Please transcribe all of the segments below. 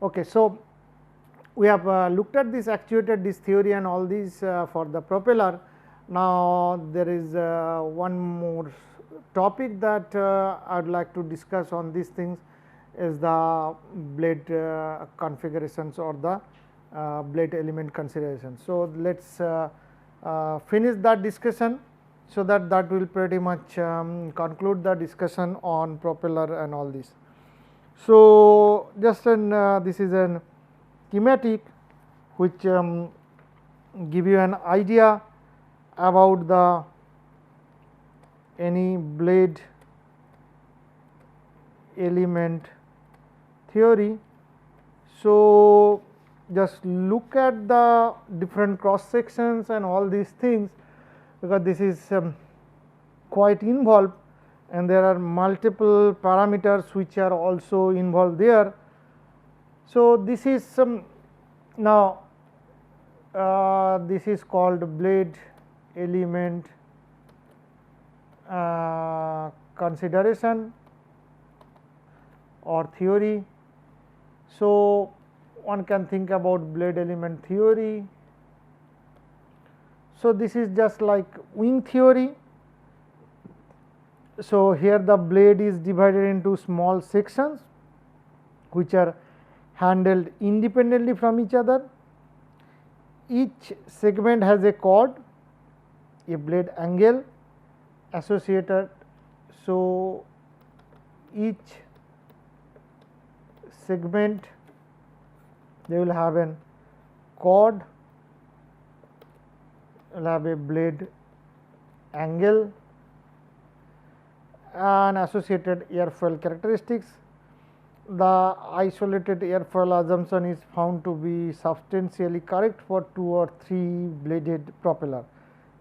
Okay, so we have looked at this actuator, this theory and all these for the propeller. Now, there is one more topic that I would like to discuss on these things is the blade configurations or the blade element consideration. So, let us finish that discussion, so that will pretty much conclude the discussion on propeller and all this. So, just this is an schematic which give you an idea about the any blade element theory. So, just look at the different cross sections and all these things, because this is quite involved and there are multiple parameters which are also involved there. So, this is now this is called blade element consideration or theory. So, one can think about blade element theory. So, this is just like wing theory. So, here the blade is divided into small sections which are handled independently from each other. Each segment has a chord, a blade angle associated. So, each segment they will have an chord, will have a blade angle and associated airfoil characteristics. The isolated airfoil assumption is found to be substantially correct for 2 or 3 bladed propeller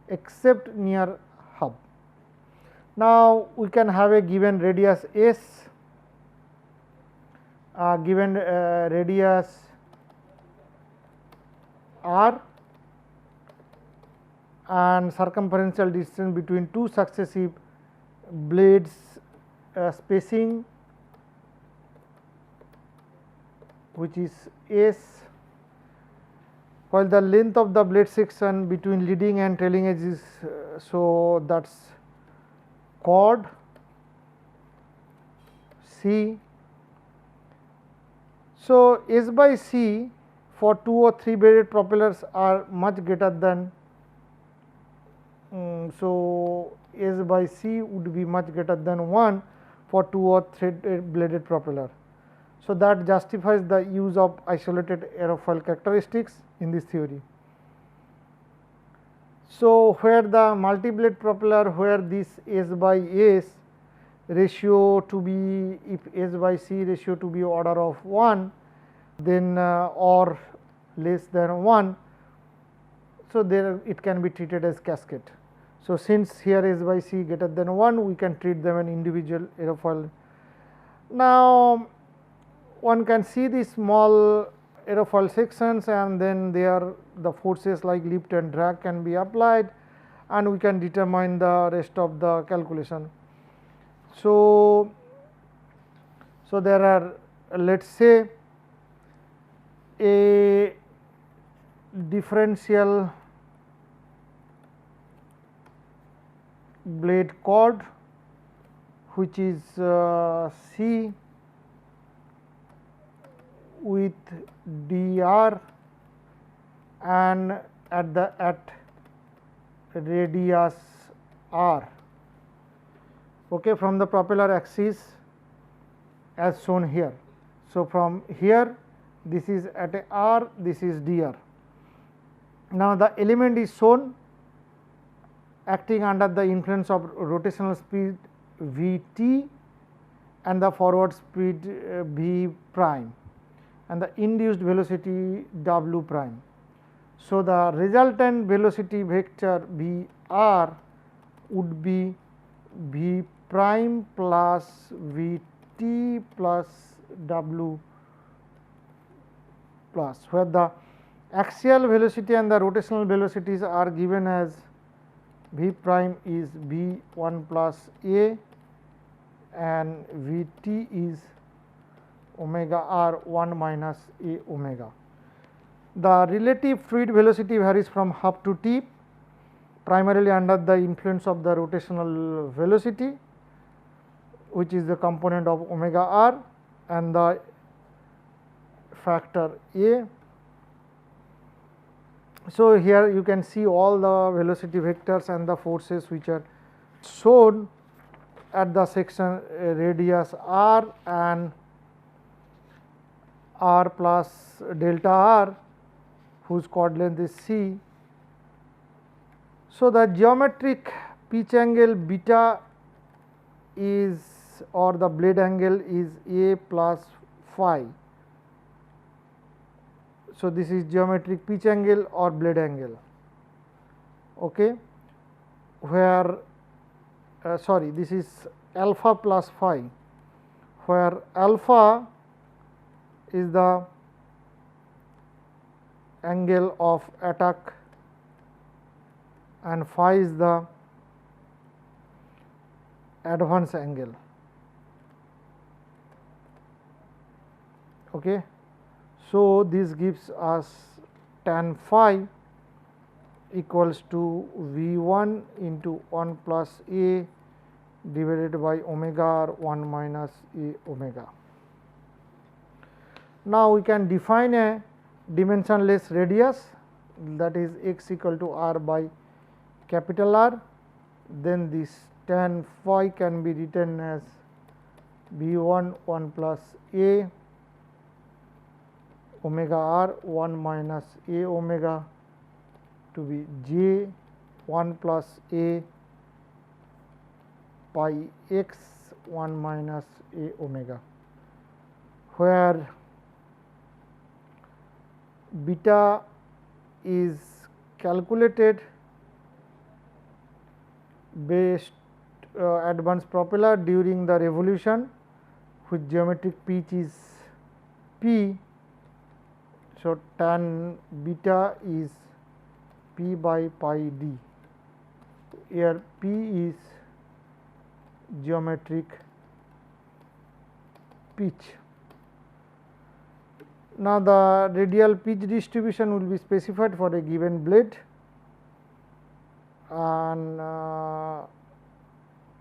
except near hub. Now, we can have a given radius S, given radius R and circumferential distance between two successive blades spacing which is S, while the length of the blade section between leading and trailing edge is so that is chord C. So, S by C for 2 or 3 bladed propellers are much greater than so S by C would be much greater than 1 for 2 or 3 bladed propeller. So, that justifies the use of isolated aerofoil characteristics in this theory. So, where the multi-blade propeller, where this S by S ratio to be, if S by C ratio to be order of 1, then or less than 1, so there it can be treated as cascade. So, since here S by C greater than 1, we can treat them an individual aerofoil. Now, one can see the small aerofoil sections and then there the forces like lift and drag can be applied and we can determine the rest of the calculation. So, there are let us say a differential blade chord which is C with dr and at radius r, okay, from the propeller axis as shown here. So, from here this is at a r, this is dr. Now, the element is shown acting under the influence of rotational speed v t and the forward speed v prime and the induced velocity w prime. So, the resultant velocity vector v r would be v prime plus v t plus w plus, where the axial velocity and the rotational velocities are given as V prime is V 1 plus A and V t is omega r 1 minus A omega. The relative fluid velocity varies from half to t, primarily under the influence of the rotational velocity, which is the component of omega r and the factor A. So, here you can see all the velocity vectors and the forces which are shown at the section radius r and r plus delta r, whose chord length is c. So, the geometric pitch angle beta is, or the blade angle is A plus phi. So, this is geometric pitch angle or blade angle, okay, where this is alpha plus phi, where alpha is the angle of attack and phi is the advance angle. Okay. So, this gives us tan phi equals to V 1 into 1 plus A divided by omega r 1 minus A omega. Now, we can define a dimensionless radius, that is x equal to r by capital R. Then this tan phi can be written as V 1 1 plus A omega r 1 minus A omega to be j 1 plus A pi x 1 minus A omega, where beta is calculated based advanced propeller during the revolution, which geometric pitch is p. So, tan beta is p by pi d. Here p is geometric pitch. Now, the radial pitch distribution will be specified for a given blade, and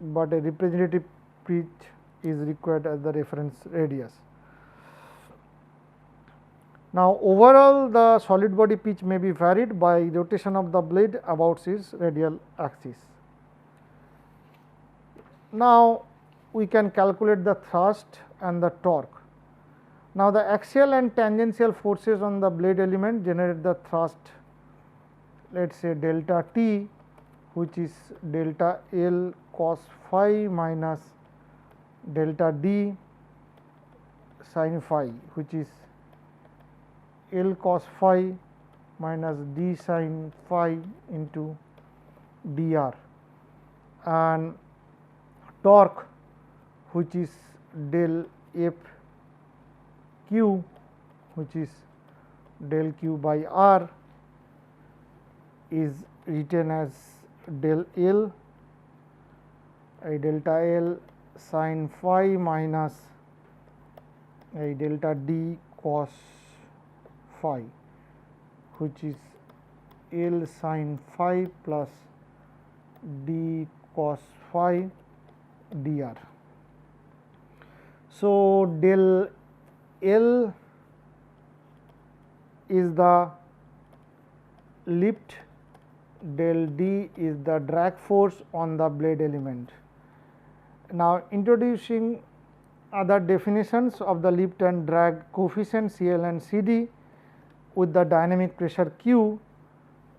but a representative pitch is required as the reference radius. Now, overall the solid body pitch may be varied by rotation of the blade about its radial axis. Now, we can calculate the thrust and the torque. Now, the axial and tangential forces on the blade element generate the thrust, let us say delta t, which is delta L cos phi minus delta d sin phi, which is L cos phi minus d sin phi into dr, and torque, which is del f q, which is del q by r, is written as del L a delta L sin phi minus a delta d cos phi, which is L sin phi plus d cos phi dr. So, del L is the lift, del D is the drag force on the blade element. Now, introducing other definitions of the lift and drag coefficient CL and CD with the dynamic pressure Q,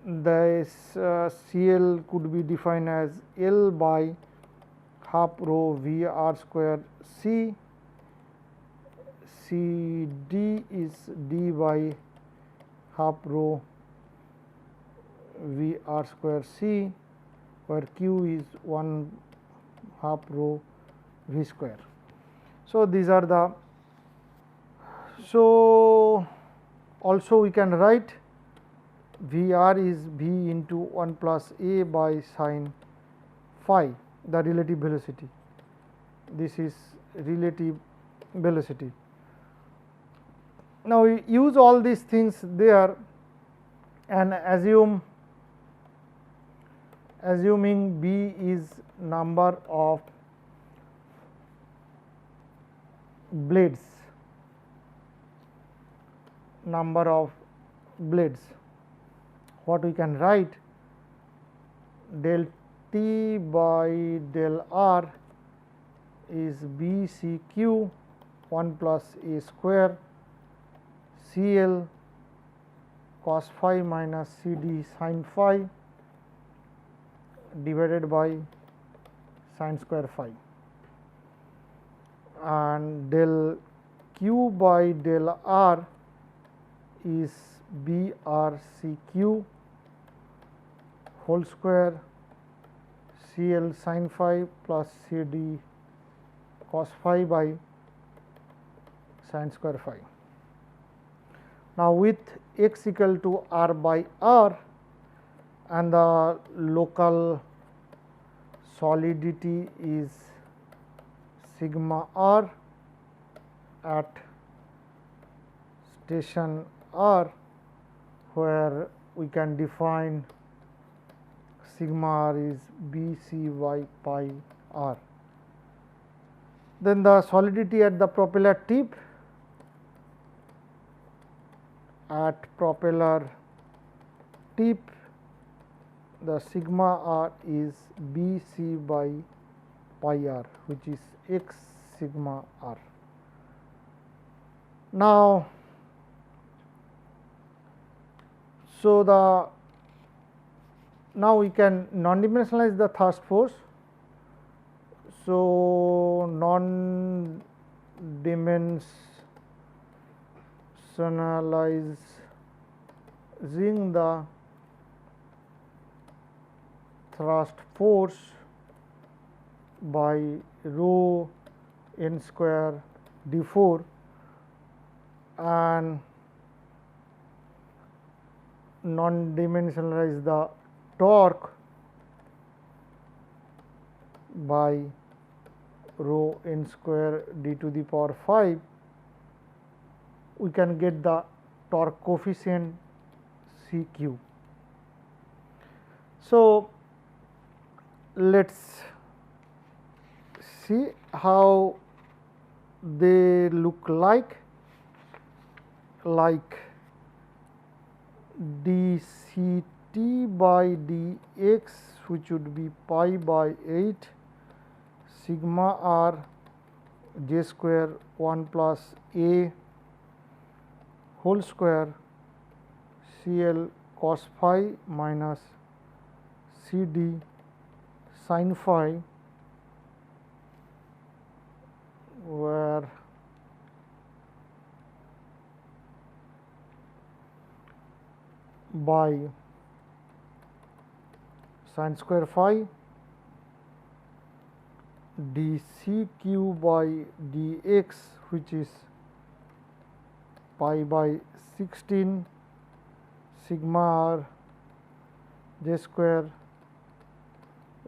this CL could be defined as L by half rho V r square C, CD is D by half rho V r square C, where Q is 1 half rho V square. So, these are the, so also we can write Vr is v into 1 plus a by sin phi, the relative velocity. This is relative velocity. Now, we use all these things there and assuming b is number of blades, what we can write, del T by del R is B C Q 1 plus A square C L cos phi minus C D sin phi divided by sin square phi, and del Q by del R is B R C Q whole square C L sin phi plus C D cos phi by sin square phi. Now, with x equal to r by r and the local solidity is sigma r at station r, where we can define sigma r is B C by pi r. Then the solidity at the propeller tip, the sigma r is B C by pi r, which is x sigma r. Now, now we can non-dimensionalize the thrust force. So, non-dimensionalizing the thrust force by rho n square d4 and non-dimensionalize the torque by rho n square d to the power 5, we can get the torque coefficient C q. So, let us see how they look like dct by dx, which would be pi by 8 sigma r j square 1 plus a whole square C L cos phi minus C D sin phi, where by sin square phi d C q by dx, which is pi by 16 sigma r j square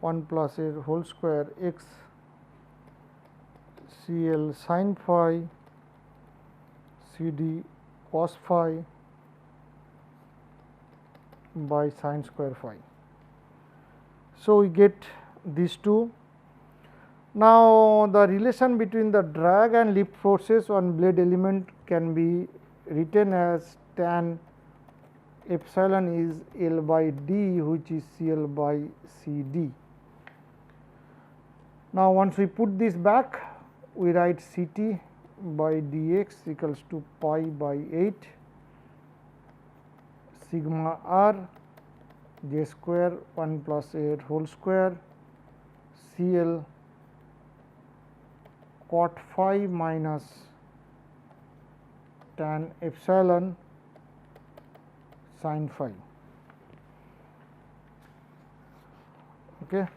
1 plus a whole square x C L sin phi C D cos phi by sin square phi. So, we get these two. Now, the relation between the drag and lift forces on blade element can be written as tan epsilon is L by D, which is C L by C D. Now, once we put this back, we write C T by dx equals to pi by 8 sigma r j square 1 plus a whole square C L cot phi minus tan epsilon sin phi. Okay.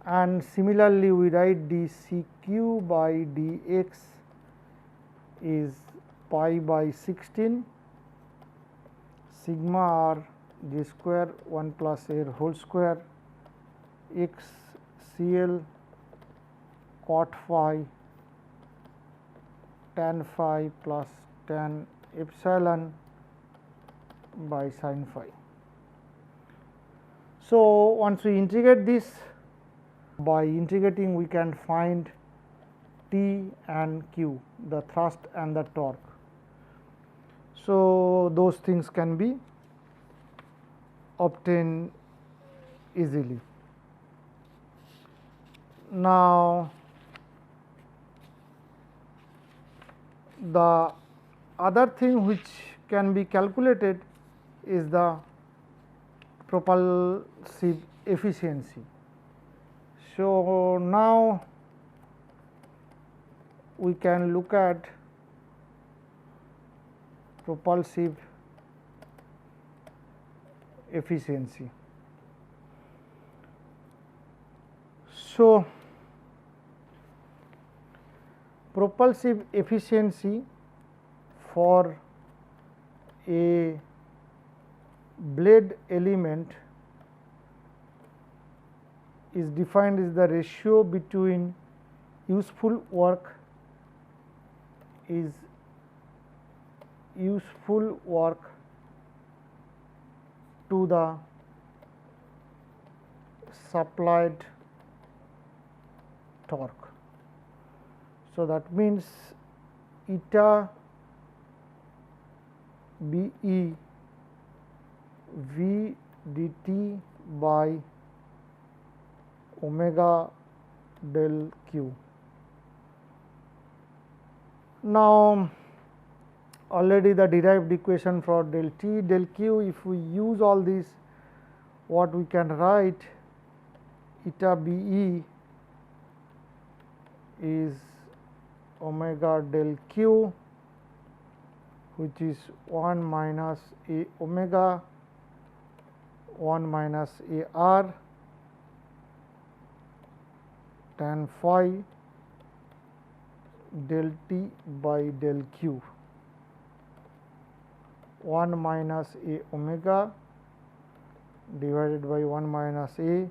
And similarly, we write d C q by dx is pi by 16 sigma r g square 1 plus a whole square x CL cot phi tan phi plus tan epsilon by sin phi. So, once we integrate this, by integrating we can find T and Q, the thrust and the torque. So, those things can be obtained easily. Now, the other thing which can be calculated is the propulsive efficiency. So, now we can look at propulsive efficiency. So, propulsive efficiency for a blade element is defined as the ratio between useful work to the supplied torque. So, that means eta B E V dt by omega del q. Now, already the derived equation for del T del Q, if we use all these, what we can write, eta B E is omega del Q, which is 1 minus a omega 1 minus a r tan phi del T by del Q, 1 minus a omega divided by 1 minus a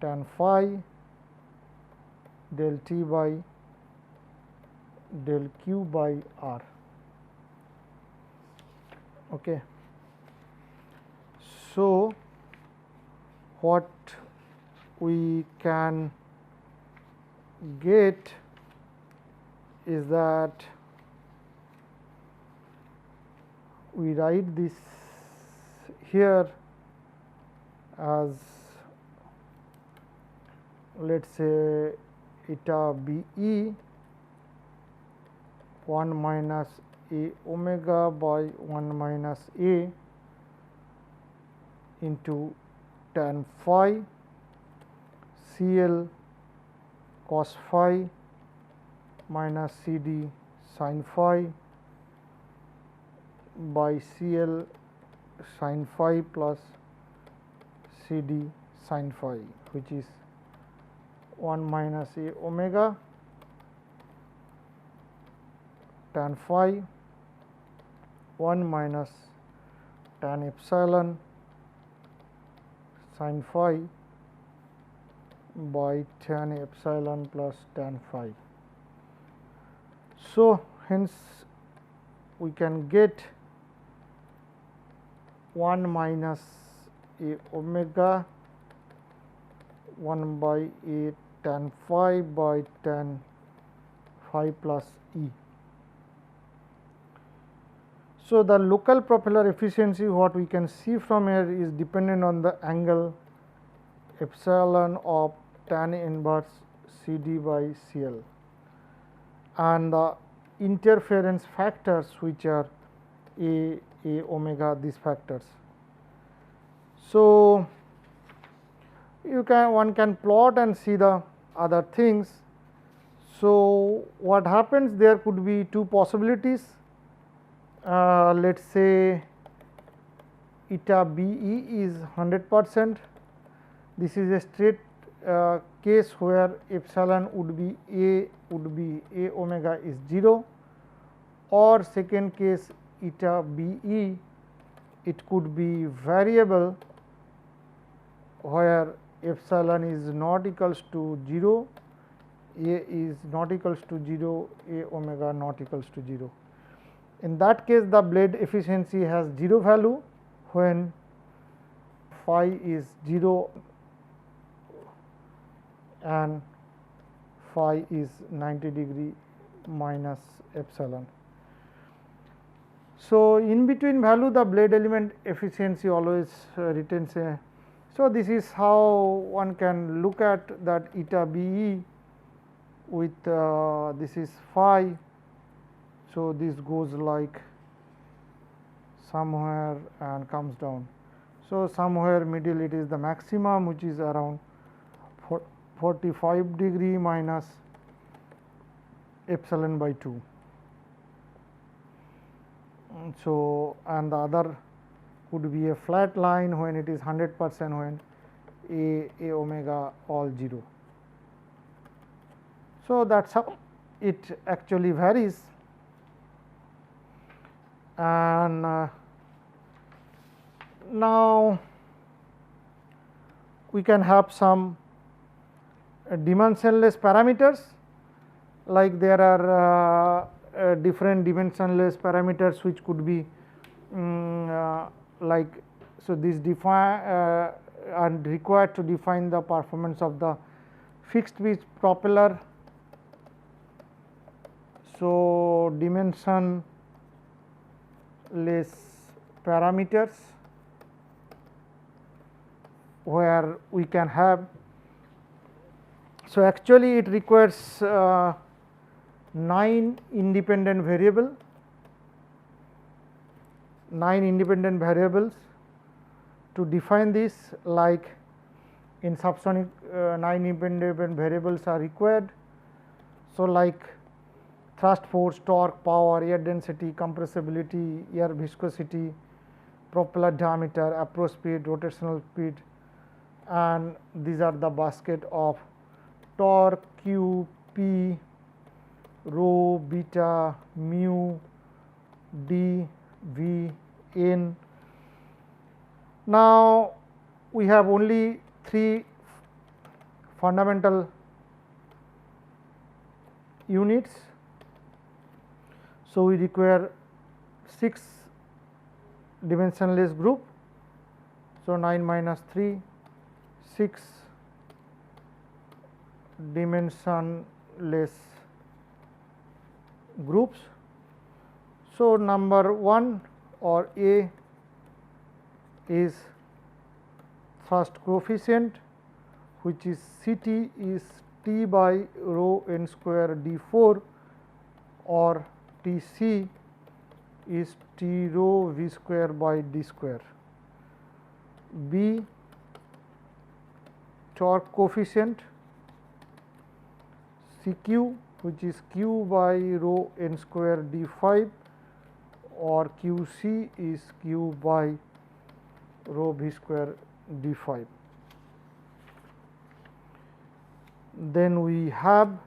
tan phi del T by del Q by r. Okay. So, what we can get is that we write this here as, let us say, eta B E 1 minus a omega by 1 minus a into tan phi C L cos phi minus C D sin phi by C L sin phi plus C D sin phi, which is 1 minus a omega tan phi 1 minus tan epsilon sin phi by tan epsilon plus tan phi. So, hence we can get 1 minus a omega 1 by a tan phi by tan phi plus E. So, the local propeller efficiency, what we can see from here, is dependent on the angle epsilon of tan inverse C D by C L and the interference factors, which are a omega, these factors. So, one can plot and see the other things. So, what happens, there could be two possibilities. Let us say eta B E is 100%. This is a straight case where epsilon would be a omega is 0, or second case eta B E it could be variable where epsilon is not equals to 0, A is not equals to 0, A omega not equals to 0. In that case, the blade efficiency has 0 value when phi is 0 and phi is 90 degree minus epsilon. So, in between value the blade element efficiency always retains a. So, this is how one can look at that eta BE with this is phi. So, this goes like somewhere and comes down. So, somewhere middle it is the maximum, which is around 45 degree minus epsilon by 2. So, and the other could be a flat line when it is 100% when A omega all 0. So, that is how it actually varies. And now we can have some dimensionless parameters, like there are different dimensionless parameters which could be like, so this define are required to define the performance of the fixed pitch propeller. So, dimensionless parameters where we can have. So, actually it requires 9 independent variables to define this, like in subsonic 9 independent variables are required. So, like thrust force, torque, power, air density, compressibility, air viscosity, propeller diameter, approach speed, rotational speed, and these are the basket of torque, Q, P, rho, beta, mu, D, V, N. Now, we have only 3 fundamental units. So, we require 6 dimensionless group. So, 9 minus 3, 6 dimensionless groups. So, number 1 or A is thrust coefficient, which is Ct is T by rho n square d4, or Tc is T rho v square by d square. B, torque coefficient Cq, which is Q by rho n square d5, or Qc is Q by rho v square d5. Then we have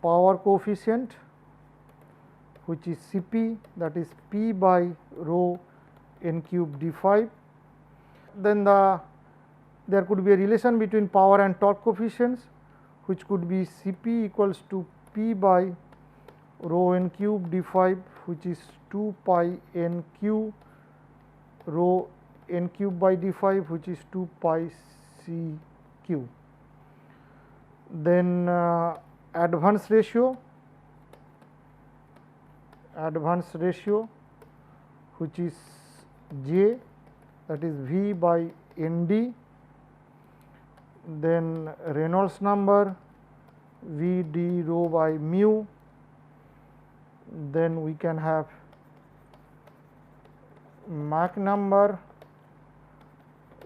power coefficient, which is Cp, that is P by rho n cube d5. Then there could be a relation between power and torque coefficients, which could be Cp equals to P by rho n cube d5, which is 2 pi n q rho n cube by d5, which is 2 pi c q. Then advance ratio, which is J, that is V by Nd. Then Reynolds number, V d rho by mu. Then we can have Mach number,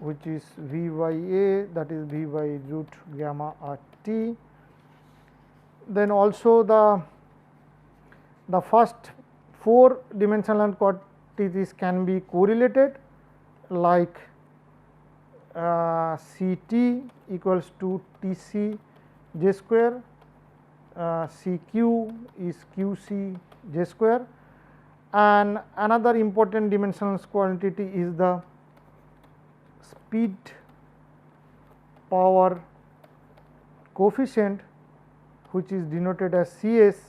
which is V by A, that is V by root gamma r t. Then also the first 4 dimensional quantities can be correlated, like Ct equals to Tc j square, Cq is Qc j square, And another important dimensionless quantity is the speed power coefficient, which is denoted as Cs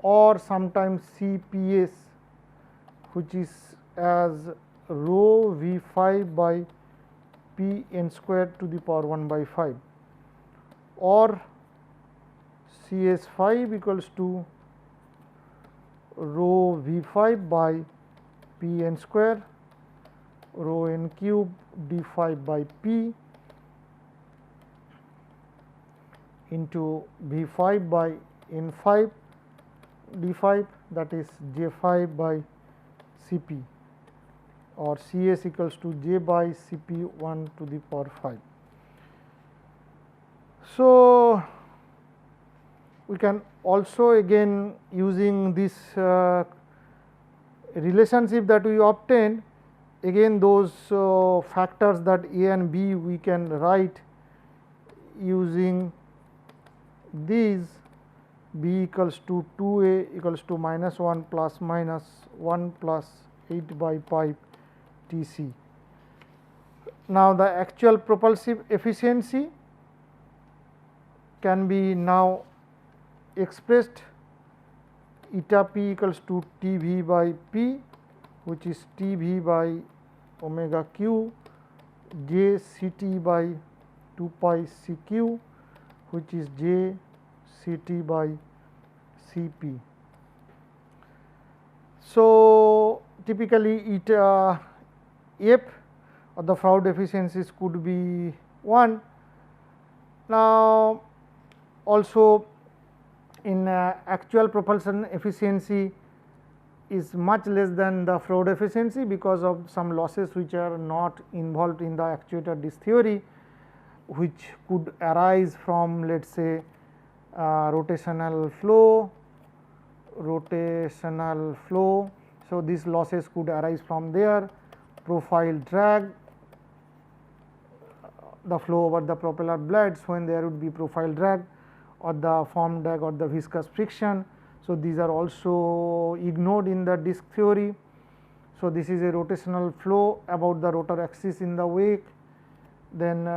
or sometimes Cps, which is as rho V5 by P n square to the power 1 by 5, or Cs5 equals to rho V5 by P n square rho n cube d5 by P into V5 by n5 d5, that is J5 by Cp, or Cs equals to J by Cp 1 to the power 5. So, we can also again using this relationship that we obtained, again those factors that A and B we can write using these. B equals to 2A equals to minus 1 plus minus 1 plus 8 by pi Tc. Now, the actual propulsive efficiency can be now expressed eta p equals to Tv by P, which is Tv by omega q J Ct by 2 pi Cq, which is J Ct by Cp. So, typically eta f or the Froude efficiencies could be 1. Now, also in actual propulsion efficiency is much less than the Froude efficiency because of some losses which are not involved in the actuator disk theory, which could arise from, let us say, rotational flow. So, these losses could arise from there, profile drag, the flow over the propeller blades when there would be profile drag, or the form drag or the viscous friction. So, these are also ignored in the disk theory. So, this is a rotational flow about the rotor axis in the wake, then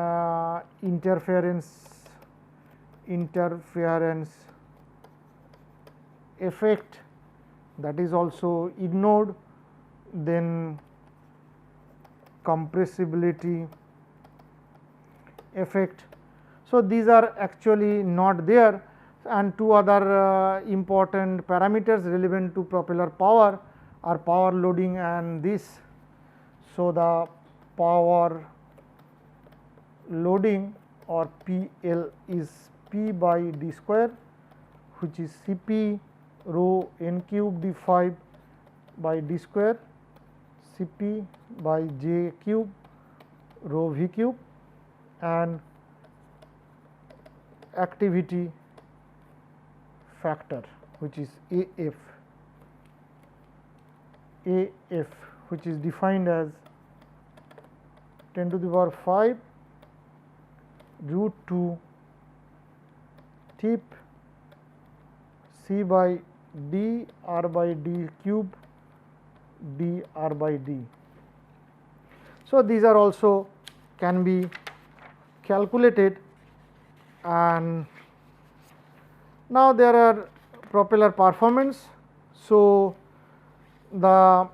interference effect, that is also ignored, then compressibility effect. So, these are actually not there, and two other important parameters relevant to propeller power are power loading and this. So, the power loading or PL is P by d square, which is Cp rho n cube d5 by d square, Cp by j cube rho v cube, and activity factor, which is AF, which is defined as 10 to the power 5 root 2 tip C by d r by d cube d r by d. So, these are also can be calculated, and now there are propeller performance. So, there are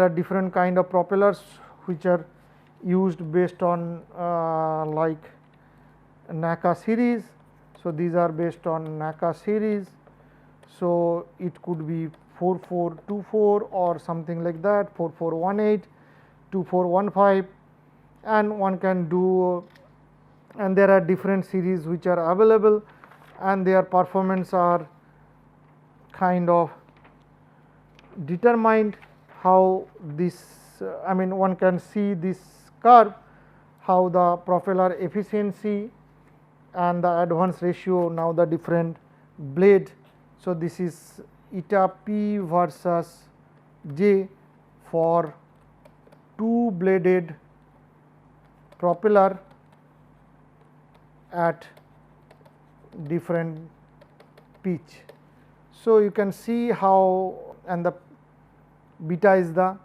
different kind of propellers which are used based on like NACA series. So, these are based on NACA series. So, it could be 4424 or something like that, 4418, 2415, and one can do, and there are different series which are available, and their performance are kind of determined how this one can see this curve, how the propeller efficiency and the advance ratio, now the different blade. So, this is eta p versus j for two bladed propeller at different pitch. So, you can see how, and the beta is the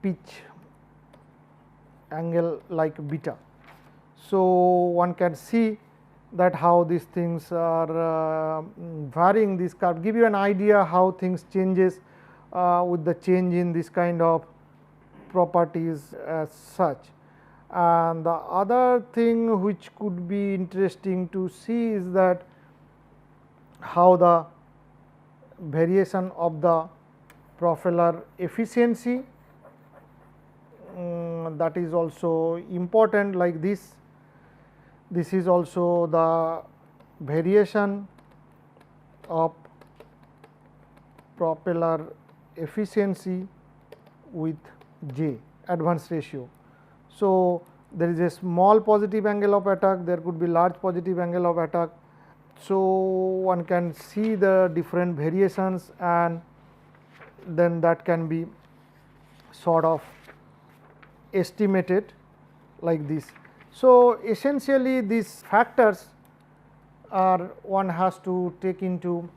pitch angle like beta. So, one can see that how these things are varying. This curve give you an idea how things changes with the change in this kind of properties as such. And the other thing which could be interesting to see is that how the variation of the propeller efficiency, that is also important, like this. This is also the variation of propeller efficiency with J advance ratio. So, there is a small positive angle of attack, there could be large positive angle of attack. So, one can see the different variations, and then that can be sort of estimated like this. So, essentially these factors are one has to take into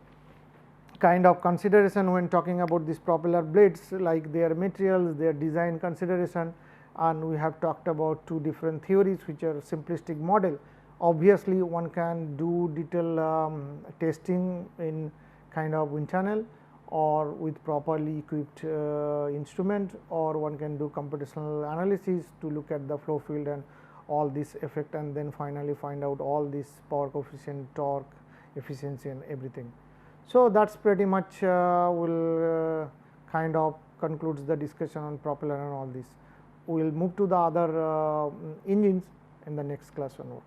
kind of consideration when talking about these propeller blades, like their materials, their design consideration, and we have talked about two different theories which are simplistic model. Obviously, one can do detailed testing in kind of wind tunnel or with properly equipped instrument, or one can do computational analysis to look at the flow field and all this effect, and then finally find out all this power coefficient, torque, efficiency and everything. So, that is pretty much will kind of concludes the discussion on propeller and all this. We will move to the other engines in the next class onward.